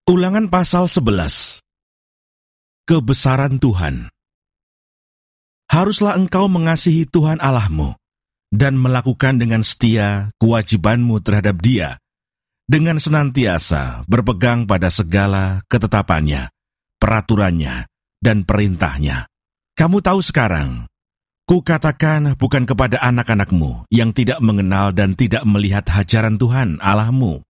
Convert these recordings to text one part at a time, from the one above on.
Ulangan pasal 11. Kebesaran Tuhan. Haruslah engkau mengasihi Tuhan Allahmu dan melakukan dengan setia kewajibanmu terhadap Dia, dengan senantiasa berpegang pada segala ketetapannya, peraturannya, dan perintahnya. Kamu tahu sekarang, kukatakan bukan kepada anak-anakmu yang tidak mengenal dan tidak melihat hajaran Tuhan Allahmu,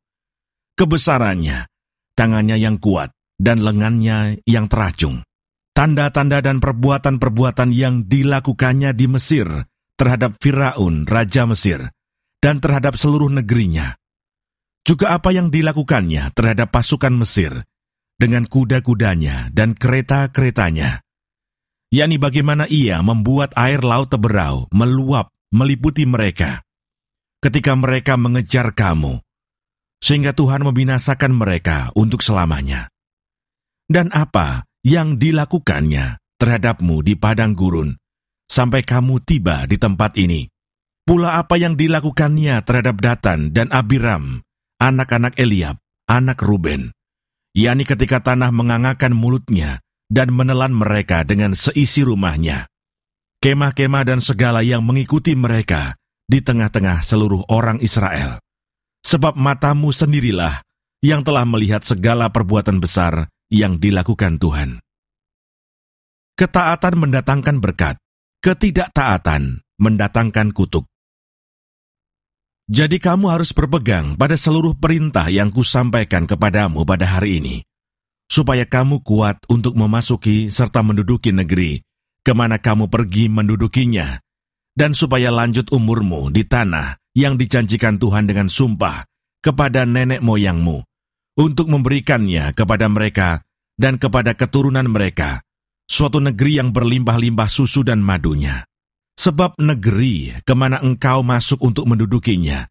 kebesarannya, tangannya yang kuat, dan lengannya yang teracung. Tanda-tanda dan perbuatan-perbuatan yang dilakukannya di Mesir terhadap Firaun, Raja Mesir, dan terhadap seluruh negerinya. Juga apa yang dilakukannya terhadap pasukan Mesir, dengan kuda-kudanya dan kereta-keretanya. Yakni bagaimana ia membuat air laut Teberau meluap meliputi mereka, ketika mereka mengejar kamu, sehingga Tuhan membinasakan mereka untuk selamanya. Dan apa yang dilakukannya terhadapmu di padang gurun, sampai kamu tiba di tempat ini. Pula apa yang dilakukannya terhadap Datan dan Abiram, anak-anak Eliab, anak Ruben, yakni ketika tanah mengangakkan mulutnya dan menelan mereka dengan seisi rumahnya. Kemah-kemah dan segala yang mengikuti mereka di tengah-tengah seluruh orang Israel. Sebab matamu sendirilah yang telah melihat segala perbuatan besar yang dilakukan Tuhan. Ketaatan mendatangkan berkat, ketidaktaatan mendatangkan kutuk. Jadi kamu harus berpegang pada seluruh perintah yang kusampaikan kepadamu pada hari ini, supaya kamu kuat untuk memasuki serta menduduki negeri, kemana kamu pergi mendudukinya, dan supaya lanjut umurmu di tanah yang dijanjikan Tuhan dengan sumpah kepada nenek moyangmu, untuk memberikannya kepada mereka dan kepada keturunan mereka, suatu negeri yang berlimpah-limpah susu dan madunya. Sebab negeri kemana engkau masuk untuk mendudukinya,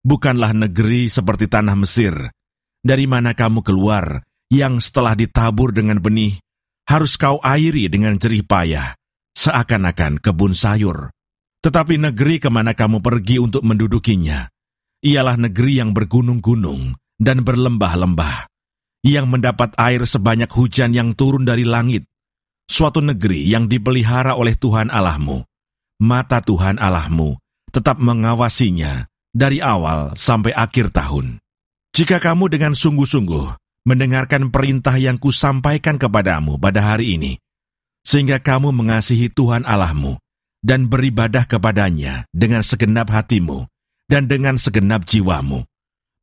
bukanlah negeri seperti tanah Mesir, dari mana kamu keluar, yang setelah ditabur dengan benih, harus kau airi dengan jerih payah, seakan-akan kebun sayur. Tetapi negeri kemana kamu pergi untuk mendudukinya, ialah negeri yang bergunung-gunung dan berlembah-lembah, yang mendapat air sebanyak hujan yang turun dari langit, suatu negeri yang dipelihara oleh Tuhan Allahmu. Mata Tuhan Allahmu tetap mengawasinya dari awal sampai akhir tahun. Jika kamu dengan sungguh-sungguh mendengarkan perintah yang kusampaikan kepadamu pada hari ini, sehingga kamu mengasihi Tuhan Allahmu dan beribadah kepadanya dengan segenap hatimu dan dengan segenap jiwamu,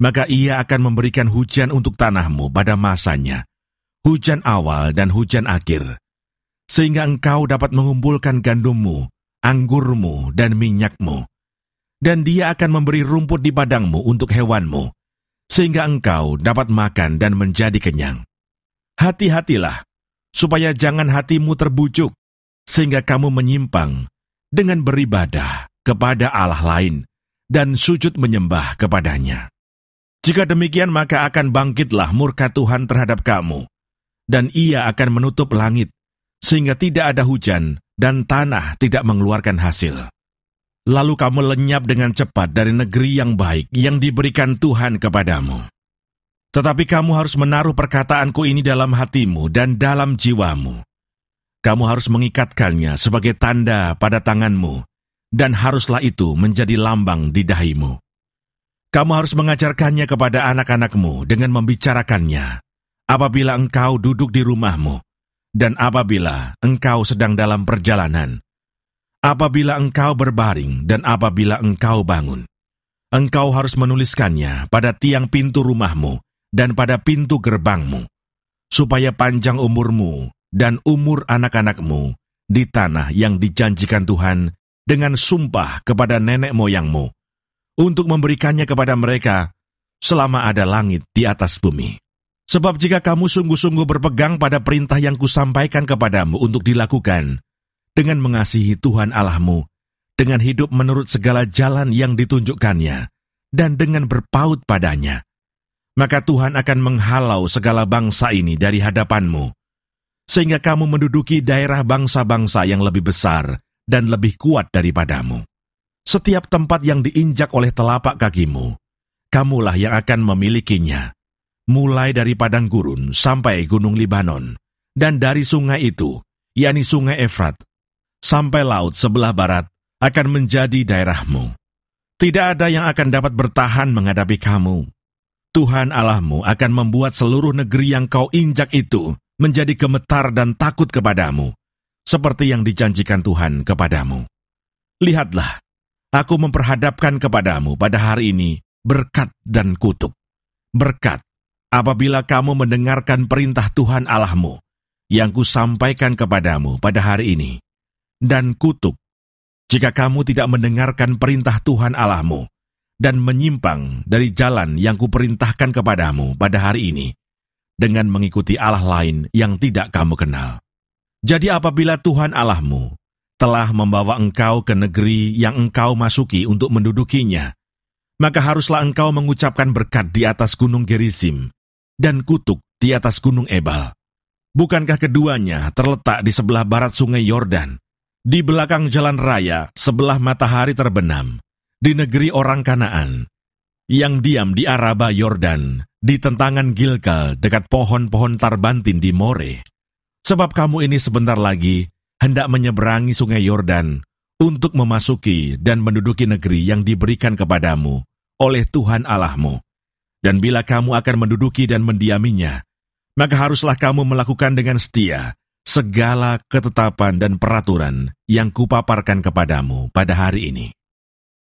maka Ia akan memberikan hujan untuk tanahmu pada masanya, hujan awal dan hujan akhir, sehingga engkau dapat mengumpulkan gandummu, anggurmu, dan minyakmu. Dan Dia akan memberi rumput di padangmu untuk hewanmu, sehingga engkau dapat makan dan menjadi kenyang. Hati-hatilah, supaya jangan hatimu terbujuk, sehingga kamu menyimpang dengan beribadah kepada Allah lain dan sujud menyembah kepadanya. Jika demikian, maka akan bangkitlah murka Tuhan terhadap kamu, dan Ia akan menutup langit, sehingga tidak ada hujan dan tanah tidak mengeluarkan hasil. Lalu kamu lenyap dengan cepat dari negeri yang baik yang diberikan Tuhan kepadamu. Tetapi kamu harus menaruh perkataanku ini dalam hatimu dan dalam jiwamu. Kamu harus mengikatkannya sebagai tanda pada tanganmu, dan haruslah itu menjadi lambang di dahimu. Kamu harus mengajarkannya kepada anak-anakmu dengan membicarakannya, apabila engkau duduk di rumahmu, dan apabila engkau sedang dalam perjalanan, apabila engkau berbaring, dan apabila engkau bangun. Engkau harus menuliskannya pada tiang pintu rumahmu dan pada pintu gerbangmu, supaya panjang umurmu dan umur anak-anakmu di tanah yang dijanjikan Tuhan dengan sumpah kepada nenek moyangmu, untuk memberikannya kepada mereka selama ada langit di atas bumi. Sebab jika kamu sungguh-sungguh berpegang pada perintah yang kusampaikan kepadamu untuk dilakukan, dengan mengasihi Tuhan Allahmu, dengan hidup menurut segala jalan yang ditunjukkannya, dan dengan berpaut padanya, maka Tuhan akan menghalau segala bangsa ini dari hadapanmu, sehingga kamu menduduki daerah bangsa-bangsa yang lebih besar dan lebih kuat daripadamu. Setiap tempat yang diinjak oleh telapak kakimu, kamulah yang akan memilikinya. mulai dari padang gurun sampai gunung Libanon, dan dari sungai itu, yakni sungai Efrat, sampai laut sebelah barat akan menjadi daerahmu. Tidak ada yang akan dapat bertahan menghadapi kamu. Tuhan Allahmu akan membuat seluruh negeri yang kau injak itu menjadi gemetar dan takut kepadamu, seperti yang dijanjikan Tuhan kepadamu. Lihatlah, aku memperhadapkan kepadamu pada hari ini berkat dan kutuk. Berkat, apabila kamu mendengarkan perintah Tuhan Allahmu, yang kusampaikan kepadamu pada hari ini. Dan kutuk, jika kamu tidak mendengarkan perintah Tuhan Allahmu, dan menyimpang dari jalan yang kuperintahkan kepadamu pada hari ini, dengan mengikuti Allah lain yang tidak kamu kenal. Jadi apabila Tuhan Allahmu telah membawa engkau ke negeri yang engkau masuki untuk mendudukinya, maka haruslah engkau mengucapkan berkat di atas gunung Gerizim, dan kutuk di atas gunung Ebal. Bukankah keduanya terletak di sebelah barat sungai Yordan, di belakang jalan raya sebelah matahari terbenam, di negeri orang Kanaan, yang diam di Araba Yordan, di tentangan Gilgal dekat pohon-pohon tarbantin di More? Sebab kamu ini sebentar lagi hendak menyeberangi sungai Yordan untuk memasuki dan menduduki negeri yang diberikan kepadamu oleh Tuhan Allahmu. Dan bila kamu akan menduduki dan mendiaminya, maka haruslah kamu melakukan dengan setia segala ketetapan dan peraturan yang kupaparkan kepadamu pada hari ini.